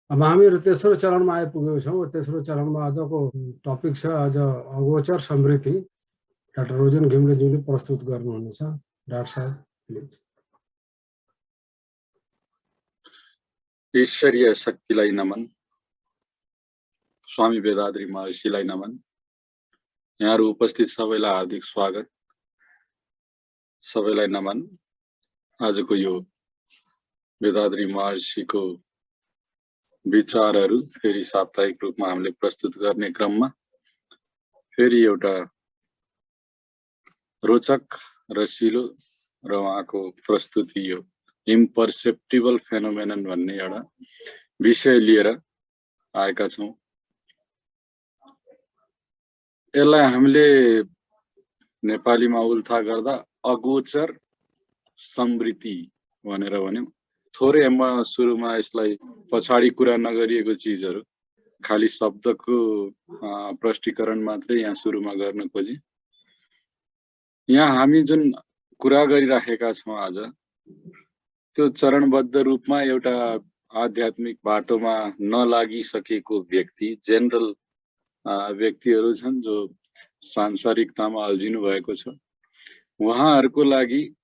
अब हामीहरू तेस्रो चरणमा आइपुगेको छौँ। तेस्रो चरणमा आजको टपिक छ आज अगोचर समृद्धि। डाक्टर रोजन घिमिरेज्यूले प्रस्तुत गर्नुहुनेछ। डाक्टर साहब प्लिज। ईश्वरीय शक्तिलाई नमन, स्वामी वेदाद्री महर्षिलाई नमन। यहाँहरू उपस्थित सबैलाई हार्दिक स्वागत, सबैलाई नमन। आजको यो वेदाद्री महर्षिको विचारहरू फेरि साप्ताहिक रूपमा हामीले प्रस्तुत गर्ने क्रममा फेरि एउटा रोचक रसिलो र उहाँको प्रस्तुति यो इम्पर्सेप्टिबल फेनोमेनन भन्ने एउटा विषय लिएर आएका छौँ। यसलाई हामीले नेपालीमा उल्था गर्दा अगोचर समृद्धि भनेर भन्यौं। थोरै म सुरुमा यसलाई पछाडि कुरा नगरिएको चिजहरू खाली शब्दको प्रष्टीकरण मात्रै यहाँ सुरुमा गर्न खोजे। यहाँ हामी जुन कुरा गरिराखेका छौँ आज, त्यो चरणबद्ध रूपमा एउटा आध्यात्मिक बाटोमा नलागिसकेको व्यक्ति, जेनरल व्यक्तिहरू छन् जो सांसारिकतामा अल्झिनु भएको छ, उहाँहरूको लागि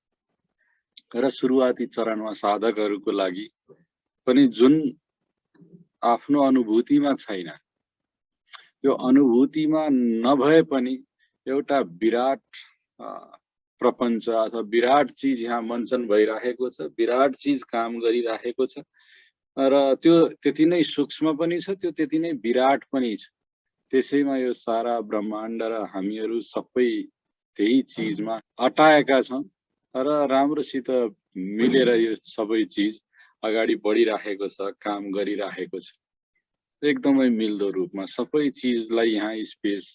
र सुरुवाती चरणमा साधकहरूको लागि पनि जुन आफ्नो अनुभूतिमा छैन, त्यो अनुभूतिमा नभए पनि एउटा विराट प्रपञ्च अथवा विराट चिज यहाँ मञ्चन भइराखेको छ, विराट चिज काम गरिराखेको छ र त्यो त्यति नै सूक्ष्म पनि छ, त्यो त्यति नै विराट पनि छ। त्यसैमा यो सारा ब्रह्माण्ड र हामीहरू सबै त्यही चिजमा अटाएका छौँ र राम्रोसित मिलेर यो सबै चिज अगाडि बढिराखेको छ, काम गरिराखेको छ। एकदमै मिल्दो रूपमा सबै चिजलाई यहाँ स्पेस,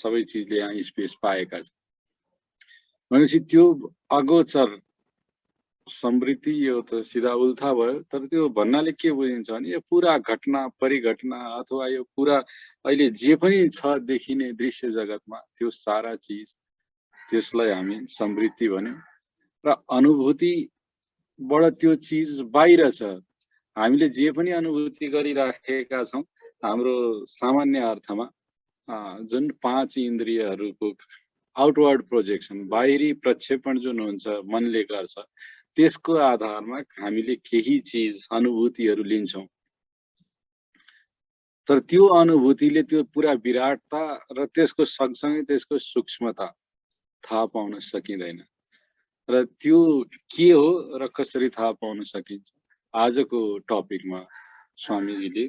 सबै चिजले यहाँ स्पेस पाएका छन् भनेपछि त्यो अगोचर समृद्धि यो त सिधा उल्था भयो। तर त्यो भन्नाले के बुझिन्छ भने यो पुरा घटना परिघटना अथवा यो पुरा अहिले जे पनि छ देखिने दृश्य जगतमा त्यो सारा चिज, त्यसलाई हामी समृद्धि भन्यौं। र अनुभूतिबाट त्यो चिज बाहिर छ। हामीले जे पनि अनुभूति गरिराखेका छौँ, हाम्रो सामान्य अर्थमा जुन 5 इन्द्रियहरूको आउटवर्ड प्रोजेक्सन, बाहिरी प्रक्षेपण जुन हुन्छ मनले गर्छ, त्यसको आधारमा हामीले केही चिज अनुभूतिहरू लिन्छौँ। तर त्यो अनुभूतिले त्यो पुरा विराटता र त्यसको सँगसँगै त्यसको सूक्ष्मता थाहा पाउन सकिँदैन। र त्यो के हो र कसरी थाहा पाउन सकिन्छ, आजको टपिकमा स्वामीजीले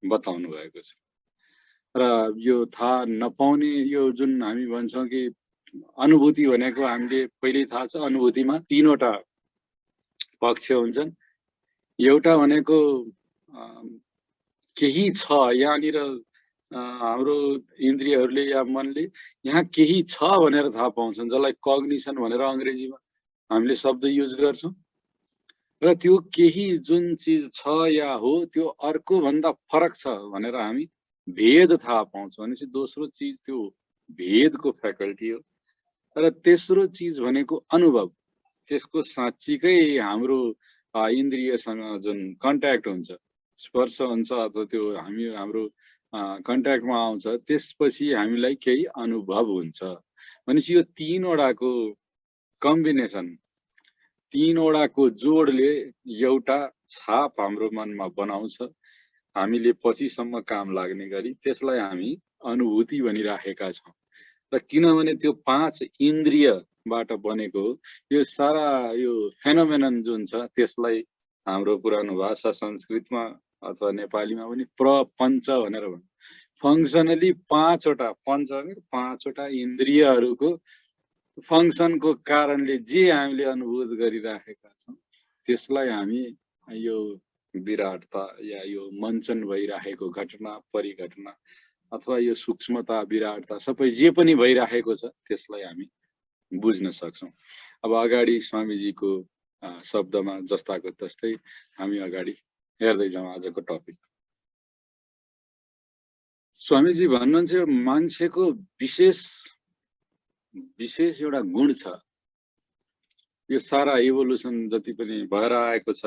बताउनु भएको छ। र यो थाहा नपाउने, यो जुन हामी भन्छौँ कि अनुभूति भनेको, हामीले पहिल्यै थाहा छ अनुभूतिमा 3वटा पक्ष हुन्छन्। एउटा भनेको केही छ, यहाँनिर हाम्रो इन्द्रियहरूले या मनले यहाँ केही छ भनेर थाहा पाउँछन्, जसलाई कग्निसन भनेर अङ्ग्रेजीमा हामीले शब्द युज गर्छौँ। र त्यो केही जुन चिज छ या हो त्यो अर्को भन्दा फरक छ भनेर हामी भेद थाहा पाउँछौँ। भनेपछि दोस्रो चिज त्यो भेदको फ्याकल्टी हो। र तेस्रो चिज भनेको अनुभव, त्यसको साँच्चीकै हाम्रो इन्द्रियसँग जुन कन्ट्याक्ट हुन्छ, स्पर्श हुन्छ अथवा त्यो हाम्रो कन्ट्याक्टमा आउँछ, त्यसपछि हामीलाई केही अनुभव हुन्छ। भनेपछि यो 3वटाको कम्बिनेसन, 3वटाको जोडले एउटा छाप हाम्रो मनमा बनाउँछ, हामीले पछिसम्म काम लाग्ने गरी। त्यसलाई हामी अनुभूति भनिराखेका छौँ। र किनभने त्यो 5 इन्द्रियबाट बनेको यो सारा यो फेनोमेनन जुन छ, त्यसलाई हाम्रो पुरानो भाषा संस्कृतमा अथवा नेपालीमा पनि प्रपञ्च भनेर भन्छ। फङ्सनली 5वटा, पञ्च 5वटा इन्द्रियहरूको फङ्सनको कारणले जे हामीले अनुभूत गरिराखेका छौँ, त्यसलाई हामी यो विराटता या यो मञ्चन भइराखेको घटना परिघटना अथवा यो सूक्ष्मता विराटता सबै जे पनि भइराखेको छ, त्यसलाई हामी बुझ्न सक्छौँ। अब अगाडि स्वामीजीको शब्दमा जस्ताको तस्तै हामी अगाडि हेर्दै जाउँ आजको टपिक। स्वामीजी भन्नुहुन्छ मान्छेको विशेष एउटा गुण छ। यो सारा इभोल्युसन जति पनि भएर आएको छ,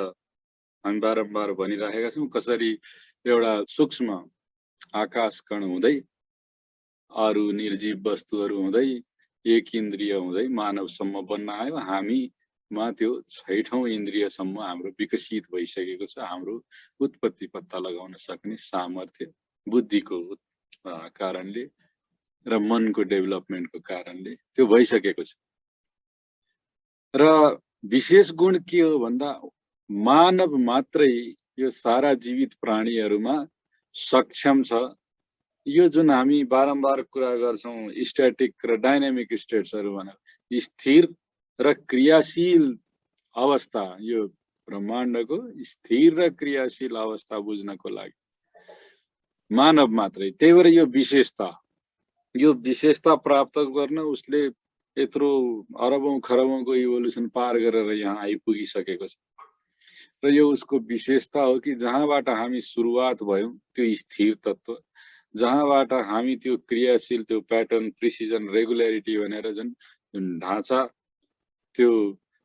हामी बारम्बार भनिरहेका छौँ कसरी एउटा सूक्ष्म आकाश कण हुँदै अरू निर्जीव वस्तुहरू हुँदै एक इन्द्रिय हुँदै मानवसम्म बन्न आयो। हामीमा त्यो 6औं इन्द्रियसम्म हाम्रो विकसित भइसकेको छ। हाम्रो उत्पत्ति पत्ता लगाउन सक्ने सामर्थ्य बुद्धिको कारणले र मनको डेभलपमेन्टको कारणले त्यो भइसकेको छ। र विशेष गुण के हो भन्दा मानव मात्रै यो सारा जीवित प्राणीहरूमा सक्षम छ। यो जुन हामी बारम्बार कुरा गर्छौँ स्ट्याटिक र डाइनामिक स्टेट्सहरू भनेर, स्थिर र क्रियाशील अवस्था, यो ब्रह्माण्डको स्थिर र क्रियाशील अवस्था बुझ्नको लागि मानव मात्रै। त्यही भएर यो विशेषता प्राप्त गर्न उसले यत्रो अरबौं खरबौंको इभोल्युसन पार गरेर यहाँ आइपुगिसकेको छ। र यो उसको विशेषता हो कि जहाँबाट हामी सुरुवात भयौं त्यो स्थिर तत्व, जहाँबाट हामी त्यो क्रियाशील, त्यो प्याटर्न, प्रिसिजन, रेगुल्यारिटी भनेर जुन ढाँचा, त्यो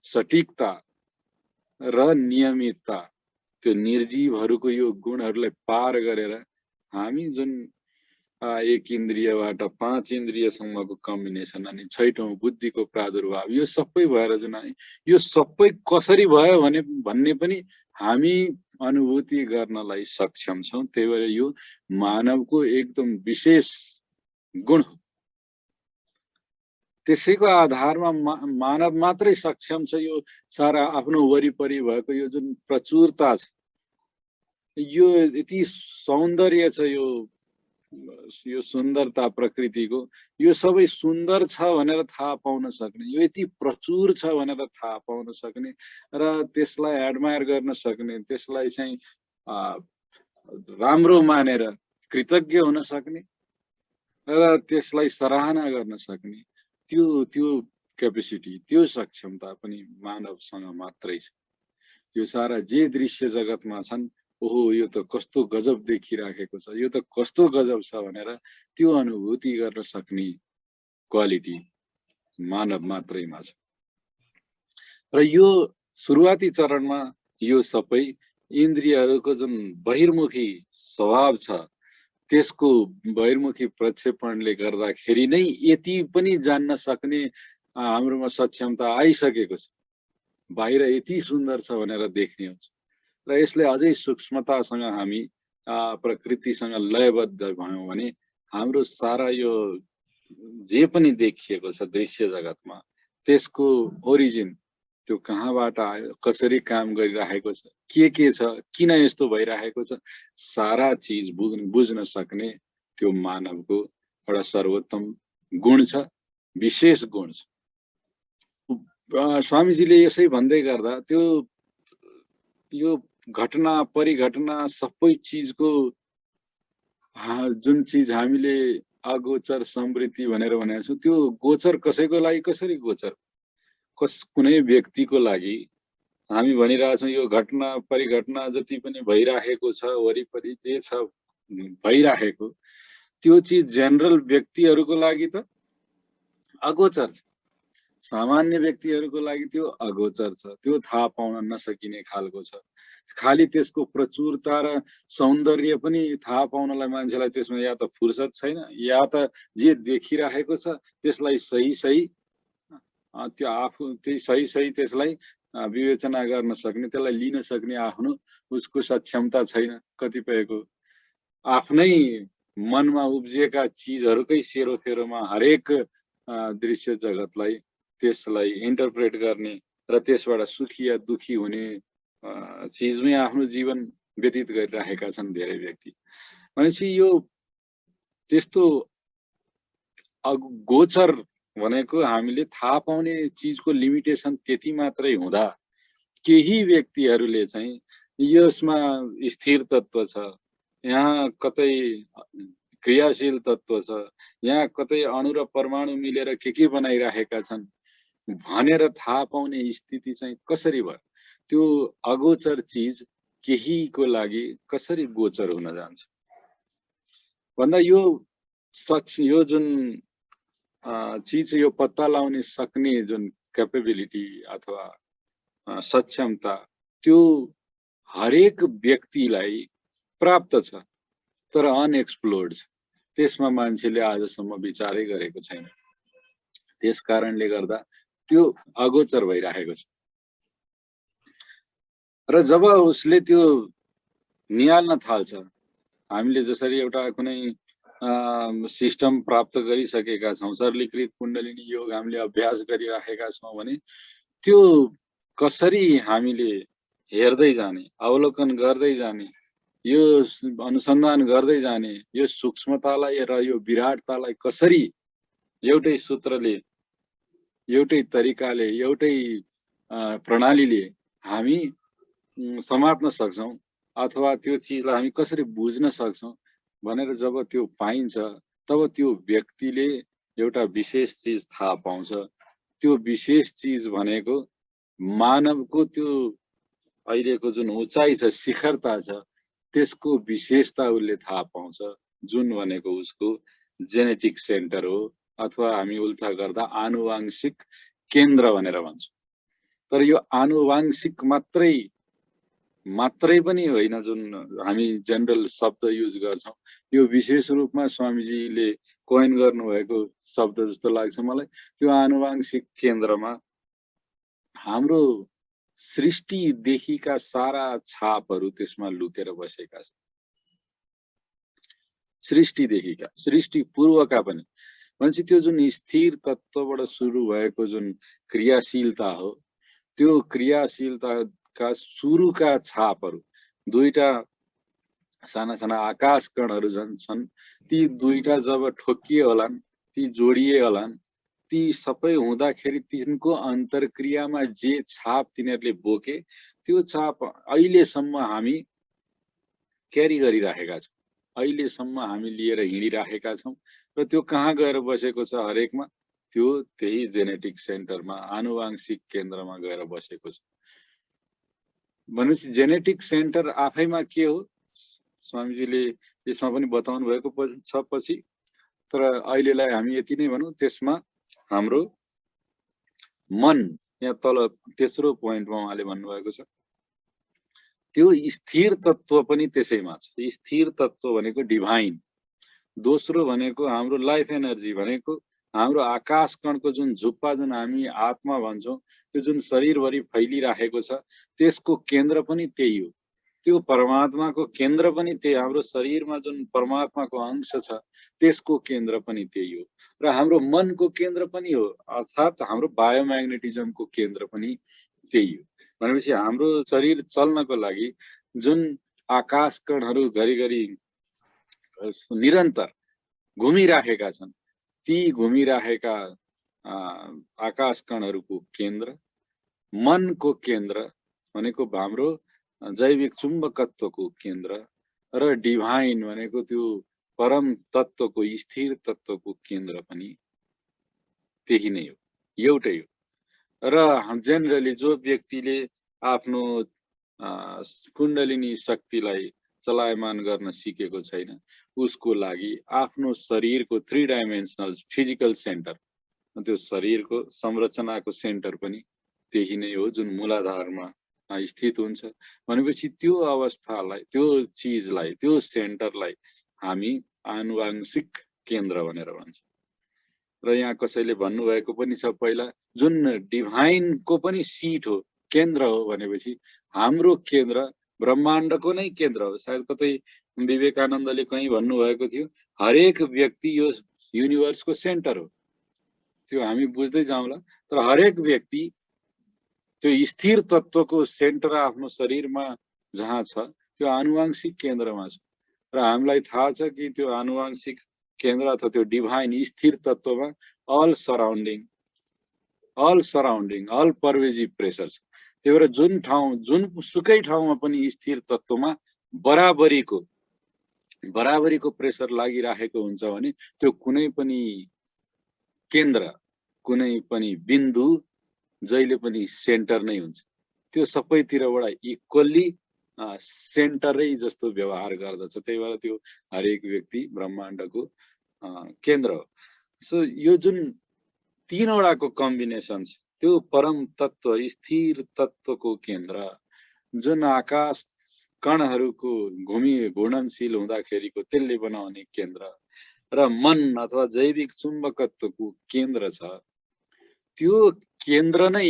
सटीकता र नियमितता, त्यो निर्जीवहरूको यो गुणहरूलाई पार गरेर हामी जुन एक इन्द्रियबाट 5 इन्द्रियसम्मको कम्बिनेसन अनि 6औं बुद्धिको प्रादुर्भाव, यो सबै भएर जुन यो सबै कसरी भयो भन्ने पनि हामी अनुभूति गर्नलाई सक्षम छौं। त्यही भएर यो मानवको एकदम विशेष गुण हो। त्यसैको आधारमा मानव मात्रै सक्षम छ यो सारा आफ्नो वरिपरि भएको यो जुन प्रचुरता छ, यो यति सौन्दर्य छ, यो सुन्दरता प्रकृतिको, यो सबै सुन्दर छ भनेर थाहा पाउन सक्ने, यो यति प्रचुर छ भनेर थाहा पाउन सक्ने र त्यसलाई एडमायर गर्न सक्ने, त्यसलाई चाहिँ राम्रो मानेर कृतज्ञ हुन सक्ने र त्यसलाई सराहना गर्न सक्ने त्यो क्यापेसिटी, त्यो सक्षमता पनि मानवसँग मात्रै छ। यो सारा जे दृश्य जगतमा छन्, ओहो यो त कस्तो गजब देखिराखेको छ, यो त कस्तो गजब छ भनेर त्यो अनुभूति गर्न सक्ने क्वालिटी मानव मात्रैमा छ। र यो सुरुवाती चरणमा यो सबै इन्द्रियहरूको जुन बहिर्मुखी स्वभाव छ, त्यसको बहिर्मुखी प्रक्षेपणले गर्दाखेरि नै यति पनि जान्न सक्ने हाम्रोमा सक्षमता आइसकेको छ। बाहिर यति सुन्दर छ भनेर देख्ने हुन्छ र यसले अझै सूक्ष्मतासँग हामी प्रकृतिसँग लयबद्ध भयौँ भने हाम्रो सारा यो जे पनि देखिएको छ दृश्य जगतमा, त्यसको ओरिजिन, त्यो कहाँबाट आयो, कसरी काम गरिरहेको छ, के छ, किन यस्तो भइरहेको छ, सारा चिज बुझ्न सक्ने त्यो मानवको एउटा सर्वोत्तम गुण छ, विशेष गुण छ। स्वामीजीले यसै भन्दै गर्दा त्यो यो घटना परिघटना सबै चिजको जुन चिज हामीले अगोचर समृद्धि भनेर भनेको छौँ, त्यो गोचर कसैको लागि कसरी गोचर, कुनै व्यक्तिको लागि हामी भनिरहेछौँ यो घटना परिघटना जति पनि भइराखेको छ, वरिपरि जे छ भइराखेको, त्यो चिज जेनरल व्यक्तिहरूको लागि त अगोचर छ, सामान्य व्यक्तिहरूको लागि त्यो अगोचर छ, त्यो थाहा पाउन नसकिने खालको छ। खालि त्यसको प्रचुरता र सौन्दर्य पनि थाहा पाउनलाई मान्छेलाई त्यसमा या त फुर्सद छैन, या त जे देखिरहेको छ त्यसलाई सही त्यो आफू त्यही सही त्यसलाई विवेचना गर्न सक्ने, त्यसलाई लिन सक्ने आफ्नो उसको सक्षमता छैन। कतिपयको आफ्नै मनमा उब्जिएका चिजहरूकै सेरोफेरोमा हरेक दृश्य जगतलाई त्यसलाई इन्टरप्रेट गर्ने र त्यसबाट सुखी या दुखी हुने चिजमै आफ्नो जीवन व्यतीत गरिरहेका छन् धेरै व्यक्ति। भनेपछि यो त्यस्तो गोचर भनेको हामीले थाहा पाउने चिजको लिमिटेसन त्यति मात्रै हुँदा केही व्यक्तिहरूले चाहिँ यसमा स्थिर तत्व छ, यहाँ कतै क्रियाशील तत्व छ, यहाँ कतै अणु र परमाणु मिलेर के बनाइरहेका छन् भनेर थाहा पाउने स्थिति चाहिँ कसरी भयो? त्यो अगोचर चिज केहीको लागि कसरी गोचर हुन जान्छ भन्दा यो जुन चिज, यो पत्ता लगाउने सक्ने जुन क्यापेबिलिटी अथवा सक्षमता, त्यो हरेक व्यक्तिलाई प्राप्त छ तर अनएक्सप्लोर्ड छ, त्यसमा मान्छेले आजसम्म विचारै गरेको छैन। त्यस कारणले गर्दा त्यो अगोचर भइरहेको छ। र जब उसले त्यो निहाल्न थाल्छ, हामीले जसरी एउटा कुनै सिस्टम प्राप्त गरिसकेका छौँ, सरलीकृत कुण्डलिनी योग हामीले अभ्यास गरिराखेका छौँ भने त्यो कसरी हामीले हेर्दै जाने, अवलोकन गर्दै जाने, यो अनुसन्धान गर्दै जाने, यो सूक्ष्मतालाई र यो विराटतालाई कसरी एउटै सूत्रले, एउटै तरिकाले, एउटै प्रणालीले हामी समात्न सक्छौँ अथवा त्यो चिजलाई हामी कसरी बुझ्न सक्छौँ भनेर जब त्यो पाइन्छ, तब त्यो व्यक्तिले एउटा विशेष चिज थाहा पाउँछ। त्यो विशेष चिज भनेको मानवको त्यो अहिलेको जुन उचाइ छ, शिखरता छ, त्यसको विशेषता उसले थाहा पाउँछ, जुन भनेको उसको जेनेटिक सेन्टर हो अथवा हामी उल्था गर्दा आनुवांशिक केन्द्र भनेर भन्छौँ। तर यो आनुवांशिक मात्रै पनि होइन, जुन हामी जेनरल शब्द युज गर्छौँ, यो विशेष रूपमा स्वामीजीले कोइन गर्नुभएको शब्द जस्तो लाग्छ मलाई। त्यो आनुवांशिक केन्द्रमा हाम्रो सृष्टिदेखिका सारा छापहरू त्यसमा लुकेर बसेका छन्। सृष्टिदेखिका, सृष्टि पूर्वका पनि। भनेपछि त्यो जुन स्थिर तत्त्वबाट सुरु भएको जुन क्रियाशीलता हो, त्यो क्रियाशीलताका सुरुका छापहरू, दुईटा साना साना आकाश कणहरू छन्, ती दुईटा जब ठोकिए होलान्, ती जोडिए होलान्, ती सबै हुँदाखेरि तिनको अन्तर्क्रियामा जे छाप तिनीहरूले बोके, त्यो छाप अहिलेसम्म हामी क्यारी गरिराखेका छौँ, अहिलेसम्म हामी लिएर हिँडिराखेका छौँ। र त्यो कहाँ गएर बसेको छ हरेकमा? त्यो त्यही जेनेटिक सेन्टरमा, आनुवांशिक केन्द्रमा गएर बसेको छ। भनेपछि जेनेटिक सेन्टर आफैमा के हो? स्वामीजीले यसमा पनि बताउनु भएको छ पछि, तर अहिलेलाई हामी यति नै भनौँ। त्यसमा हाम्रो मन, यहाँ तल तेस्रो पोइन्टमा उहाँले भन्नुभएको छ, त्यो स्थिर तत्त्व पनि त्यसैमा छ। स्थिर तत्त्व भनेको डिभाइन, दोस्रो भनेको हाम्रो लाइफ एनर्जी, भनेको हाम्रो आकाश कणको जुन झुप्पा, जुन हामी आत्मा भन्छौँ, त्यो जुन शरीरभरि फैलिराखेको छ, त्यसको केन्द्र पनि त्यही हो। त्यो परमात्माको केन्द्र पनि त्यही, हाम्रो शरीरमा जुन परमात्माको अंश छ त्यसको केन्द्र पनि त्यही हो। र हाम्रो मनको केन्द्र पनि हो, अर्थात् हाम्रो बायोम्याग्नेटिजमको केन्द्र पनि त्यही हो। भनेपछि हाम्रो शरीर चल्नको लागि जुन आकाश कणहरू घरिघरि निरन्तर घुमिराखेका छन्, ती घुमिराखेका आकाश कणहरूको केन्द्र, मनको केन्द्र भनेको हाम्रो जैविक चुम्बकत्वको केन्द्र, र डिभाइन भनेको त्यो परम तत्त्वको, स्थिर तत्त्वको केन्द्र पनि त्यही नै हो, एउटै हो। र जेनरली जो व्यक्तिले आफ्नो कुण्डलिनी शक्तिलाई चलायमान गर्न सिकेको छैन, उसको लागि आफ्नो शरीरको 3 डाइमेन्सनल फिजिकल सेन्टर, त्यो शरीरको संरचनाको सेन्टर पनि त्यही नै हो, जुन मूलाधारमा स्थित हुन्छ। भनेपछि त्यो अवस्थालाई, त्यो चिजलाई, त्यो सेन्टरलाई हामी आनुवांशिक केन्द्र भनेर भन्छौँ। र यहाँ कसैले भन्नुभएको पनि छ पहिला, जुन डिभाइनको पनि सिट हो, केन्द्र हो, भनेपछि हाम्रो केन्द्र ब्रह्माण्डको नै केन्द्र हो। सायद कतै विवेकानन्दले कहीँ भन्नुभएको थियो, हरेक व्यक्ति यो युनिभर्सको सेन्टर हो। त्यो हामी बुझ्दै जाउँला। तर हरेक व्यक्ति त्यो स्थिर तत्त्वको सेन्टर आफ्नो शरीरमा जहाँ छ, त्यो आनुवांशिक केन्द्रमा छ। र हामीलाई थाहा छ कि त्यो आनुवांशिक केन्द्र अथवा त्यो डिभाइन स्थिर तत्त्वमा अल सराउन्डिङ, अल पर्वेजिभ प्रेसर छ। त्यही भएर जुन ठाउँ, जुन सुकै ठाउँमा पनि स्थिर तत्त्वमा बराबरीको प्रेसर लागिराखेको हुन्छ भने त्यो कुनै पनि केन्द्र, कुनै पनि बिन्दु जहिले पनि सेन्टर नै हुन्छ। त्यो सबैतिरबाट इक्वल्ली सेन्टरै जस्तो व्यवहार गर्दछ। त्यही भएर त्यो हरेक व्यक्ति ब्रह्माण्डको केन्द्र हो। सो यो जुन तीनवटाको कम्बिनेसन छ, त्यो परम तत्त्व, स्थिर तत्त्वको केन्द्र, जुन आकाश कणहरूको घूर्णनशील हुँदाखेरिको त्यसले बनाउने केन्द्र र मन अथवा जैविक चुम्बकत्वको केन्द्र छ, त्यो केन्द्र नै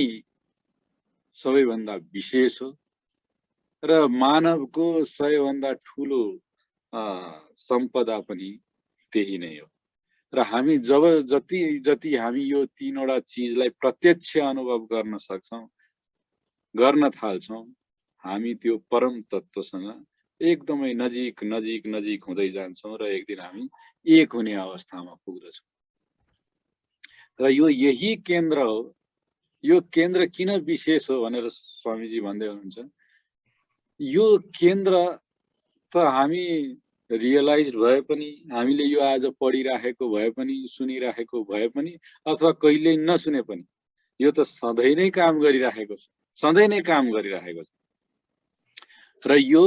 सबैभन्दा विशेष हो र मानवको सबैभन्दा ठुलो सम्पदा पनि त्यही नै हो। र हामी जति हामी यो तीनवटा चिजलाई प्रत्यक्ष अनुभव गर्न थाल्छौँ, हामी त्यो परम तत्त्वसँग एकदमै नजिक नजिक नजिक हुँदै जान्छौँ र एक दिन हामी एक हुने अवस्थामा पुग्दछौँ। र यही केन्द्र हो। यो केन्द्र किन विशेष हो भनेर स्वामीजी भन्दै हुनुहुन्छ। यो केन्द्र त हामी रियलाइज भए पनि, हामीले यो आज पढिराखेको भए पनि, सुनिराखेको भए पनि, अथवा कहिल्यै नसुने पनि, यो त सधैँ नै काम गरिराखेको छ, सधैँ नै काम गरिराखेको छ। र यो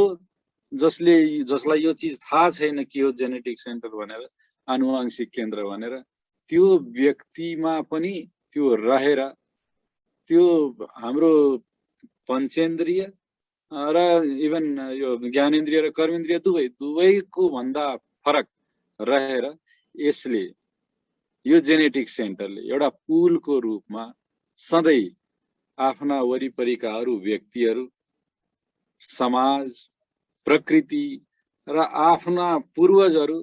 जसलाई यो चिज थाहा छैन के हो जेनेटिक सेन्टर भनेर, आनुवांशिक केन्द्र भनेर, त्यो व्यक्तिमा पनि त्यो रहेर त्यो हाम्रो पञ्चेन्द्रिय र इभन यो ज्ञानेन्द्रिय र कर्मेन्द्रिय दुवैको भन्दा फरक रहेर यसले, यो जेनेटिक सेन्टरले एउटा पुलको रूपमा सधैँ आफ्ना वरिपरिका अरू व्यक्तिहरू, समाज, प्रकृति र आफ्ना पूर्वजहरू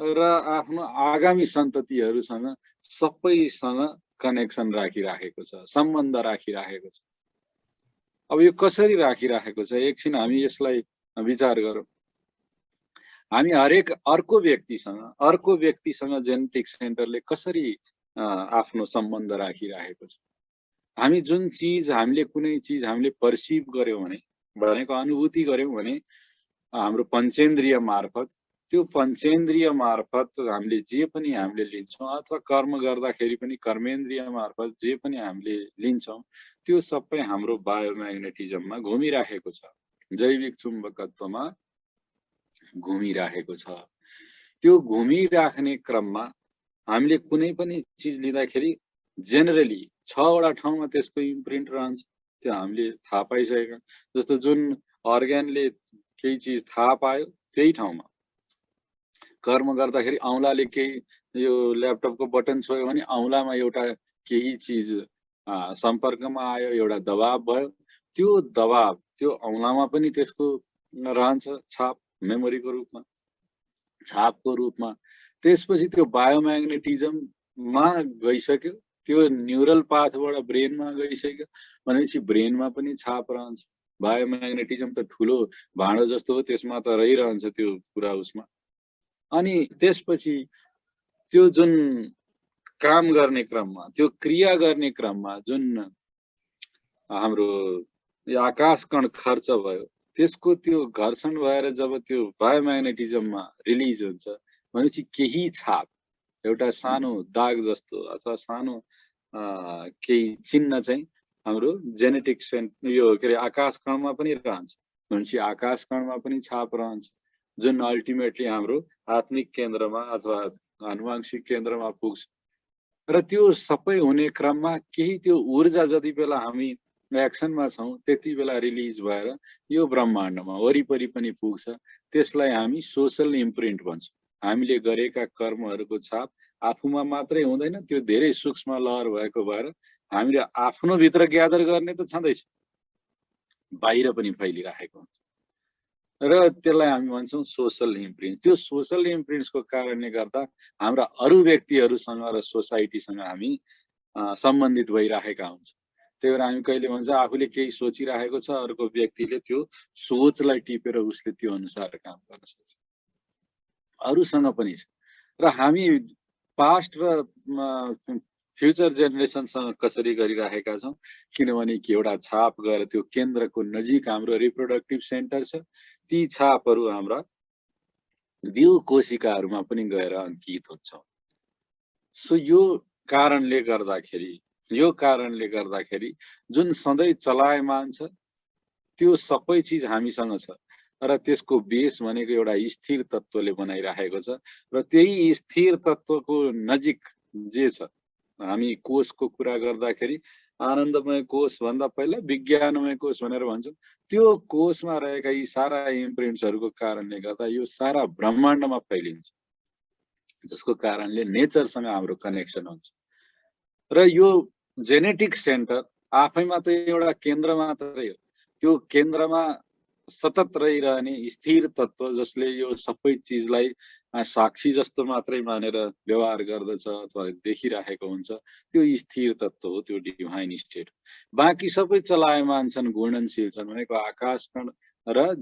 र आफ्नो आगामी सन्ततिहरूसँग सबैसँग कनेक्सन राखिराखेको छ, सम्बन्ध राखिराखेको छ। अब यो कसरी राखिराखेको छ, एकछिन हामी यसलाई विचार गरौँ। हामी हरेक अर्को व्यक्तिसँग जेनेटिक सेन्टरले कसरी आफ्नो सम्बन्ध राखिराखेको छ। हामी जुन चिज, हामीले कुनै चिज हामीले पर्सिभ गर्यौँ भनेको अनुभूति गर्यौँ भने हाम्रो पञ्चेन्द्रिय मार्फत, त्यो पञ्चेन्द्रिय मार्फत हामीले जे पनि हामीले लिन्छौँ, अथवा कर्म गर्दाखेरि पनि कर्मेन्द्रिय मार्फत जे पनि हामीले लिन्छौँ, त्यो सबै हाम्रो बायोम्याग्नेटिजममा घुमिराखेको छ, जैविक चुम्बकत्वमा घुमिराखेको छ। त्यो घुमिराख्ने क्रममा हामीले कुनै पनि चिज लिँदाखेरि जेनरली 6 वटा ठाउँमा त्यसको इम्प्रिन्ट रहन्छ, त्यो हामीले थाहा पाइसकेका। जस्तो जुन अर्ग्यानले केही चिज थाहा पायो त्यही ठाउँमा, कर्म गर्दाखेरि औँलाले केही, यो ल्यापटपको बटन छोयो भने औँलामा एउटा केही चिज सम्पर्कमा आयो, एउटा दबाब भयो, त्यो दबाब त्यो औँलामा पनि त्यसको रहन्छ छाप, मेमोरीको रूपमा, छापको रूपमा। त्यसपछि त्यो बायोम्याग्नेटिजममा गइसक्यो, त्यो न्युरल पाथबाट ब्रेनमा गइसक्यो भनेपछि ब्रेनमा पनि छाप रहन्छ। बायोम्याग्नेटिजम त ठुलो भाँडो जस्तो हो, त्यसमा त रहिरहन्छ त्यो पुरा उसमा। अनि त्यसपछि त्यो जुन काम गर्ने क्रममा, त्यो क्रिया गर्ने क्रममा जुन हाम्रो आकाश कण खर्च भयो, त्यसको त्यो घर्षण भएर जब त्यो बायोम्याग्नेटिजममा रिलिज हुन्छ भनेपछि केही छाप, एउटा सानो दाग जस्तो अथवा सानो केही चिन्ह चाहिँ हाम्रो जेनेटिक यो के अरे आकाश कणमा पनि रहन्छ भनेपछि आकाश कणमा पनि छाप रहन्छ, जुन अल्टिमेटली हाम्रो आत्मिक केन्द्रमा अथवा आनुवांशिक केन्द्रमा पुग्छ। र त्यो सबै हुने क्रममा केही त्यो ऊर्जा जति बेला हामी एक्सनमा छौँ त्यति बेला रिलिज भएर यो ब्रह्माण्डमा वरिपरि पनि पुग्छ। त्यसलाई हामी सोशल इम्प्रिन्ट भन्छौँ। हामीले गरेका कर्महरूको छाप आफूमा मात्रै हुँदैन, त्यो धेरै सूक्ष्म लहर भएको भएर हामीले आफ्नो भित्र ग्यादर गर्ने त छँदैछ, बाहिर पनि फैलिराखेको हुन्छ र त्यसलाई हामी भन्छौँ सोशल इम्प्रिन्ट। त्यो सोशल इम्प्रिन्ट्सको कारणले गर्दा हाम्रा अरू व्यक्तिहरूसँग र सोसाइटीसँग हामी सम्बन्धित भइराखेका हुन्छ। त्यही भएर हामी कहिले भन्छ आफूले केही सोचिराखेको छ, अर्को व्यक्तिले त्यो सोचलाई टिपेर उसले त्यो अनुसार काम गर्न सक्छ। अरूसँग पनि छ। र हामी पास्ट र फ्युचर जेनेरेसनसँग कसरी गरिराखेका छौँ, किनभने एउटा छाप गएर त्यो केन्द्रको नजिक हाम्रो रिप्रोडक्टिभ सेन्टर छ, ती छापहरू हाम्रा बिउ कोशिकाहरूमा पनि गएर अंकित हुन्छ। सो यो कारणले गर्दाखेरि जुन सधैँ चलायमान छ त्यो सबै चिज हामीसँग छ र त्यसको बेस भनेको एउटा स्थिर तत्त्वले बनाइराखेको छ र त्यही स्थिर तत्त्वको नजिक जे छ, हामी कोषको कुरा गर्दाखेरि आनन्दमय कोष भन्दा पहिला विज्ञानमय कोष भनेर भन्छौँ। त्यो कोषमा रहेका यी सारा इम्प्रिन्ट्सहरूको कारणले गर्दा यो सारा ब्रह्माण्डमा फैलिन्छ, जसको कारणले नेचरसँग हाम्रो कनेक्सन हुन्छ। र यो जेनेटिक सेन्टर आफैमा त एउटा केन्द्र मात्रै हो, त्यो केन्द्रमा सतत रहिरहने स्थिर तत्त्व जसले यो सबै चिजलाई साक्षी जस्तो मात्रै मानेर व्यवहार गर्दछ अथवा देखिराखेको हुन्छ, त्यो स्थिर तत्त्व हो, त्यो डिभाइन स्टेट। बाँकी सबै चलायमान छन्, घूर्णनशील छन्, भनेको आकाशकण र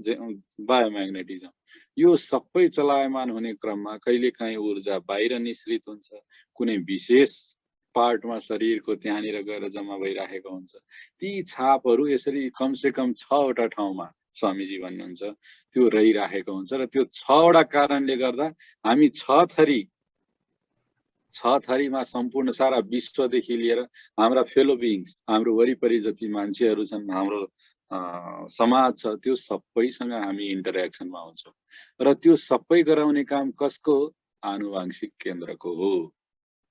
बायोम्याग्नेटिजम। यो सबै चलायमान हुने क्रममा कहिलेकाहीँ ऊर्जा बाहिर निस्रित हुन्छ, कुनै विशेष पार्टमा शरीरको त्यहाँनिर गएर जम्मा भइराखेको हुन्छ। ती छापहरू यसरी कमसे कम 6 वटा ठाउँमा स्वामीजी भन्नुहुन्छ त्यो रहिराखेको हुन्छ। र त्यो 6 वटा कारणले गर्दा हामी 6 थरीमा सम्पूर्ण सारा विश्वदेखि लिएर हाम्रा फेलो बिइङ्स, हाम्रो वरिपरि जति मान्छेहरू छन्, हाम्रो समाज छ, त्यो सबैसँग हामी इन्टरेक्सनमा हुन्छौँ। र त्यो सबै गराउने काम कसको हो? आनुवांशिक केन्द्रको हो।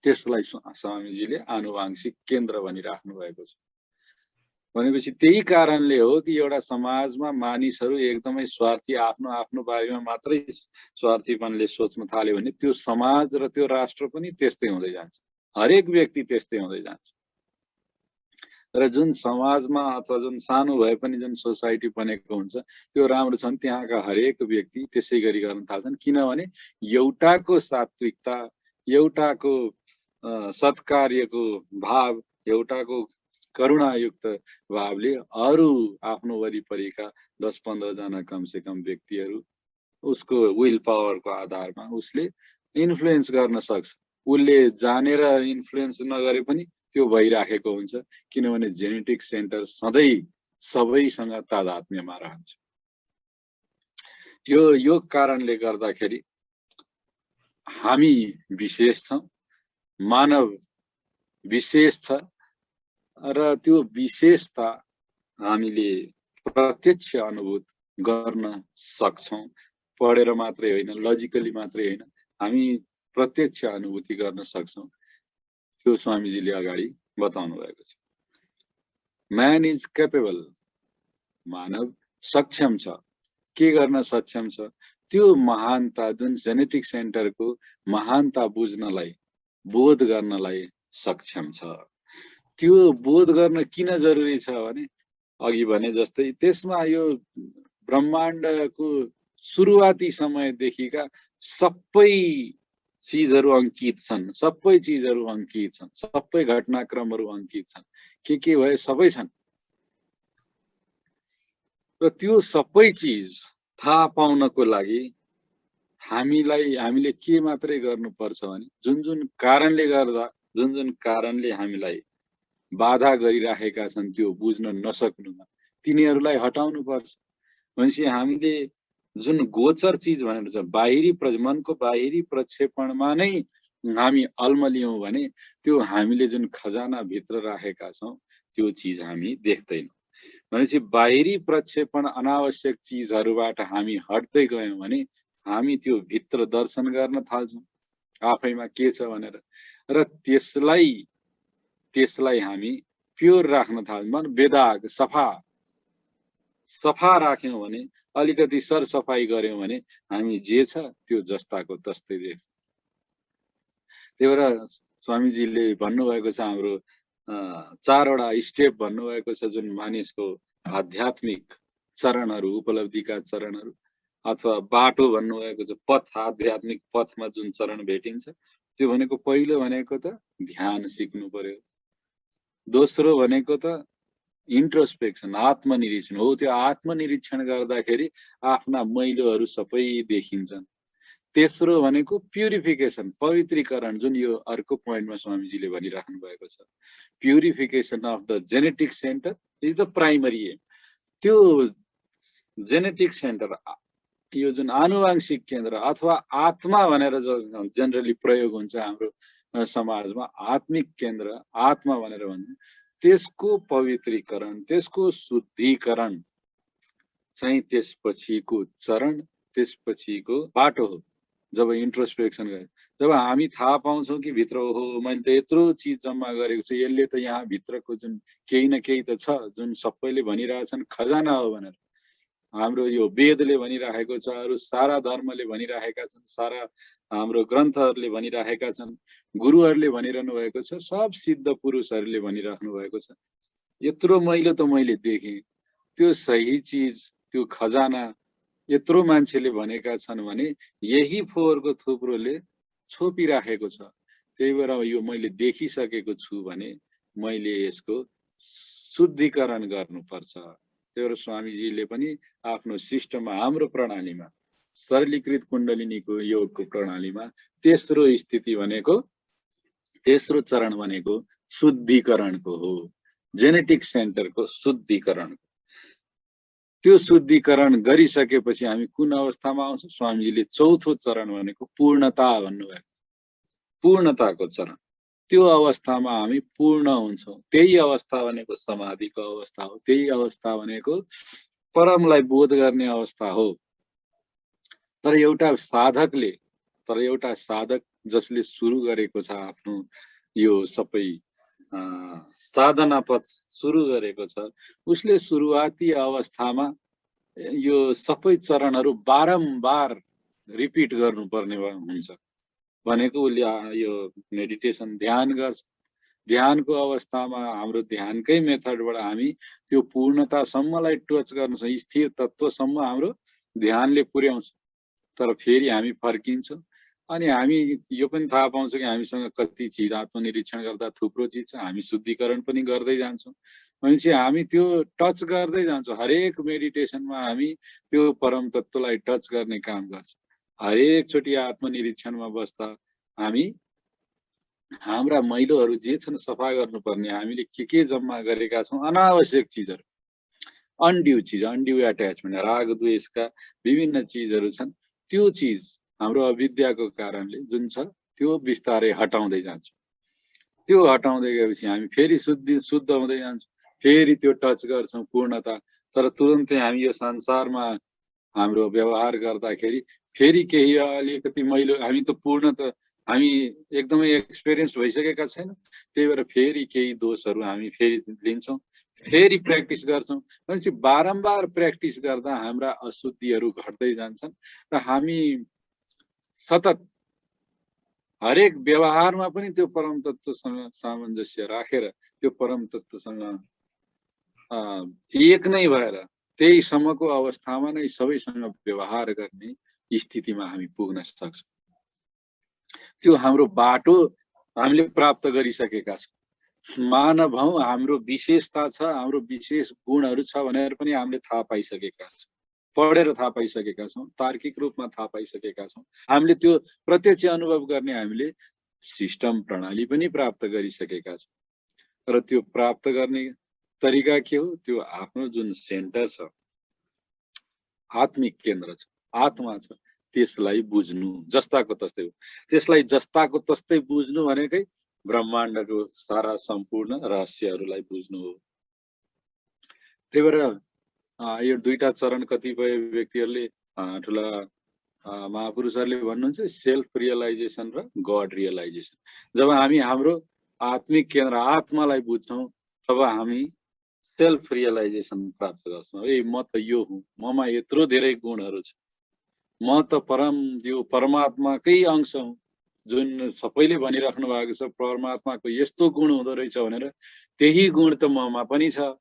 त्यसलाई स्वामीजीले आनुवांशिक केन्द्र भनिराख्नु भएको छ। भनेपछि त्यही कारणले हो कि एउटा समाजमा मानिसहरू एकदमै स्वार्थी, आफ्नो आफ्नो बारेमा मात्रै स्वार्थीपनले सोच्न थाल्यो भने त्यो समाज र त्यो राष्ट्र पनि त्यस्तै हुँदै जान्छ, हरेक व्यक्ति त्यस्तै हुँदै जान्छ। र जुन समाजमा अथवा जुन सानो भए पनि जुन सोसाइटी बनेको हुन्छ त्यो राम्रो छ भने त्यहाँका हरेक व्यक्ति त्यसै गरी गर्न थाल्छन्, किनभने एउटाको सात्विकता, एउटाको सत्कार्यको भाव, एउटाको करुणायुक्त भावले अरू आफ्नो वरिपरिका 10-15 जना कमसे कम व्यक्तिहरू उसको विल पावरको आधारमा उसले इन्फ्लुएन्स गर्न सक्छ। उसले जानेर इन्फ्लुएन्स नगरे पनि त्यो भइराखेको हुन्छ, किनभने जेनेटिक सेन्टर सधैँ सबैसँग तादात्म्यमा रहन्छ। यो कारणले गर्दाखेरि हामी विशेष छौँ, मानव विशेष छ, र त्यो विशेषता हामीले प्रत्यक्ष अनुभूत गर्न सक्छौँ। पढेर मात्रै होइन, लजिकली मात्रै होइन, हामी प्रत्यक्ष अनुभूति गर्न सक्छौँ। त्यो स्वामीजीले अगाडि बताउनु भएको छ। म्यान इज क्यापेबल, मानव सक्षम छ। के गर्न सक्षम छ? त्यो महानता, जुन जेनेटिक सेन्टरको महानता बुझ्नलाई, बोध गर्नलाई सक्षम छ। त्यो बोध गर्न किन जरुरी छ भने अघि भने जस्तै त्यसमा यो ब्रह्माण्डको सुरुवाती समयदेखिका सबै चिजहरू अंकित छन्, सबै चिजहरू अंकित छन्, सबै घटनाक्रमहरू अंकित छन्, के भए सबै छन्। र त्यो सबै चिज थाहा पाउनको लागि हामीले के मात्रै गर्नुपर्छ भने जुन कारणले हामीलाई बाधा गरिराखेका छन् त्यो बुझ्न नसक्नुमा तिनीहरूलाई हटाउनु पर्छ। भनेपछि हामीले जुन गोचर चिज भनेर छ, मनको बाहिरी प्रक्षेपणमा नै हामी अल्मलियौं भने त्यो हामीले जुन खजाना भित्र राखेका छौं त्यो चिज हामी देख्दैनौं। भनेपछि बाहिरी प्रक्षेपण अनावश्यक चिजहरूबाट हामी हट्दै गयौं भने हामी त्यो भित्र दर्शन गर्न थाल्छौं आफैमा के छ भनेर, र त्यसलाई हामी प्योर राख्न थाल्छौं। बेदाग सफा राख्यौं भने, अलिकति सरसफाई गर्यौं भने हामी जे छ त्यो जस्ताको तस्तै देख्छौं। त्यही भएर स्वामीजीले भन्नुभएको छ, हाम्रो 4 वटा स्टेप भन्नुभएको छ, जुन मानिसको आध्यात्मिक चरणहरू, उपलब्धिका चरणहरू अथवा बाटो भन्नुभएको छ, पथ, आध्यात्मिक पथमा जुन चरण भेटिन्छ त्यो भनेको पहिलो भनेको त ध्यान सिक्नु पर्यो। दोस्रो भनेको त इन्ट्रोस्पेक्सन, आत्मनिरीक्षण हो। त्यो आत्मनिरीक्षण गर्दाखेरि आफ्ना मैलोहरू सबै देखिन्छन्। तेस्रो भनेको प्युरिफिकेसन, पवित्रीकरण, जुन यो अर्को पोइन्टमा स्वामीजीले भनिराख्नु भएको छ। Purification of the genetic centre is the primary aim. त्यो जेनेटिक सेन्टर, यो जुन आनुवांशिक केन्द्र अथवा आत्मा भनेर जेनरली प्रयोग हुन्छ हाम्रो समाजमा, आत्मिक केन्द्र, आत्मा भनेर भन्छ, त्यसको पवित्रीकरण, त्यसको शुद्धिकरण चाहिँ त्यसपछिको चरण, त्यसपछिको बाटो हो। जब इन्ट्रोस्पेक्सन गरे जब हामी थाहा पाउँछौँ कि भित्र हो मैले त यत्रो चिज जम्मा गरेको छु, यसले त यहाँ भित्रको जुन केही न केही त छ, जुन सबैले भनिरहेछन् खजाना हो भनेर, हाम्रो यो वेदले भनिराखेको छ, अरू सारा धर्मले भनिराखेका छन्, सारा हाम्रो ग्रन्थहरूले भनिराखेका छन्, गुरुहरूले भनिरहनु भएको छ, सब सिद्ध पुरुषहरूले भनिराख्नु भएको छ। यत्रो मैलो त मैले देखेँ, त्यो सही चिज, त्यो खजाना यत्रो मान्छेले भनेका छन् भने यही फोहोरको थुप्रोले छोपिराखेको छ। त्यही भएर यो मैले देखिसकेको छु भने मैले यसको शुद्धिकरण गर्नुपर्छ। त्यही भएर स्वामीजीले पनि आफ्नो सिस्टममा, हाम्रो प्रणालीमा, सरलीकृत कुण्डलिनीको योगको प्रणालीमा तेस्रो स्थिति भनेको, तेस्रो चरण भनेको शुद्धिकरणको हो, जेनेटिक सेन्टरको शुद्धिकरण। त्यो शुद्धिकरण गरिसकेपछि हामी कुन अवस्थामा आउँछौँ? स्वामीजीले चौथो चरण भनेको पूर्णता भन्नुभएको, पूर्णताको चरण। त्यो अवस्थामा हामी पूर्ण हुन्छौँ। त्यही अवस्था भनेको समाधिको अवस्था हो, त्यही अवस्था भनेको परमलाई बोध गर्ने अवस्था हो। तर एउटा साधक जसले सुरु गरेको छ आफ्नो यो सबै साधना पथ सुरु गरेको छ, उसले सुरुवाती अवस्थामा यो सबै चरणहरू बारम्बार रिपिट गर्नुपर्ने हुन्छ। भनेको उसले यो मेडिटेसन ध्यान गर्छ, ध्यानको अवस्थामा हाम्रो ध्यानकै मेथडबाट हामी त्यो पूर्णतासम्मलाई टच गर्न सक्छौँ, स्थिर तत्त्वसम्म हाम्रो ध्यानले पुर्याउँछ। तर फेरि हामी फर्किन्छौँ अनि हामी यो पनि थाहा पाउँछौँ कि हामीसँग कति चिज आत्मनिरीक्षण गर्दा थुप्रो चिज छ, हामी शुद्धिकरण पनि गर्दै जान्छौँ। भनेपछि हामी त्यो टच गर्दै जान्छौँ। हरेक मेडिटेसनमा हामी त्यो परम तत्त्वलाई टच गर्ने काम गर्छौँ। हरेकचोटि आत्मनिरीक्षणमा बस्दा हामी हाम्रा मैलोहरू जे छन् सफा गर्नुपर्ने, हामीले के जम्मा गरेका छौँ, अनावश्यक चिजहरू, अनड्यू चिज, अनड्यू एट्याचमेन्ट, राग द्वेषका विभिन्न चिजहरू छन्, त्यो चिज हाम्रो अविद्याको कारणले जुन छ त्यो बिस्तारै हटाउँदै जान्छ। त्यो हटाउँदै गएपछि हामी फेरि शुद्ध हुँदै जान्छौँ, फेरि त्यो टच गर्छौँ पूर्णता। तर तुरुन्तै हामी यो संसारमा हाम्रो व्यवहार गर्दाखेरि फेरि केही अलिकति मैलो, हामी त पूर्ण त हामी एकदमै एक्सपिरियन्स भइसकेका छैन, त्यही भएर फेरि केही दोषहरू हामी फेरि लिन्छौँ, फेरि प्र्याक्टिस गर्छौँ। भनेपछि बारम्बार प्र्याक्टिस गर्दा हाम्रा अशुद्धिहरू घट्दै जान्छन् र हामी सतत हरेक व्यवहारमा पनि त्यो परम तत्त्वसँग सामञ्जस्य राखेर, त्यो परम तत्त्वसँग एक नै भएर त्यही सम्मको अवस्थामा नै सबैसँग व्यवहार गर्ने स्थितिमा हामी पुग्न सक्छौँ। त्यो हाम्रो बाटो हामीले प्राप्त गरिसकेका छौँ। मानव हौँ, हाम्रो विशेषता छ, हाम्रो विशेष गुणहरू छ भनेर पनि हामीले थाहा पाइसकेका छौँ, पढेर थाहा पाइसकेका छौँ, तार्किक रूपमा थाहा पाइसकेका छौँ। हामीले त्यो प्रत्यक्ष अनुभव गर्ने हामीले सिस्टम प्रणाली पनि प्राप्त गरिसकेका छौँ। र त्यो प्राप्त गर्ने तरिका के हो? त्यो आफ्नो जुन सेन्टर छ, आत्मिक केन्द्र छ, आत्मा छ, त्यसलाई बुझ्नु जस्ताको तस्तै हो। त्यसलाई जस्ताको तस्तै बुझ्नु भनेकै ब्रह्माण्डको सारा सम्पूर्ण रहस्यहरूलाई बुझ्नु हो। त्यही भएर यो दुईटा चरण कतिपय व्यक्तिहरूले ठुला महापुरुषहरूले भन्नुहुन्छ सेल्फ रियलाइजेसन र गड रियलाइजेसन। जब हामी हाम्रो आत्मिक केन्द्र आत्मालाई बुझ्छौँ तब हामी सेल्फ रियलाइजेसन प्राप्त गर्छौँ। ए म त यो हुँ, ममा यत्रो धेरै गुणहरू छ, म त यो परमात्माकै अंश हुँ, जुन सबैले भनिराख्नु भएको छ परमात्माको यस्तो गुण हुँदो रहेछ भनेर, त्यही गुण त ममा पनि छ।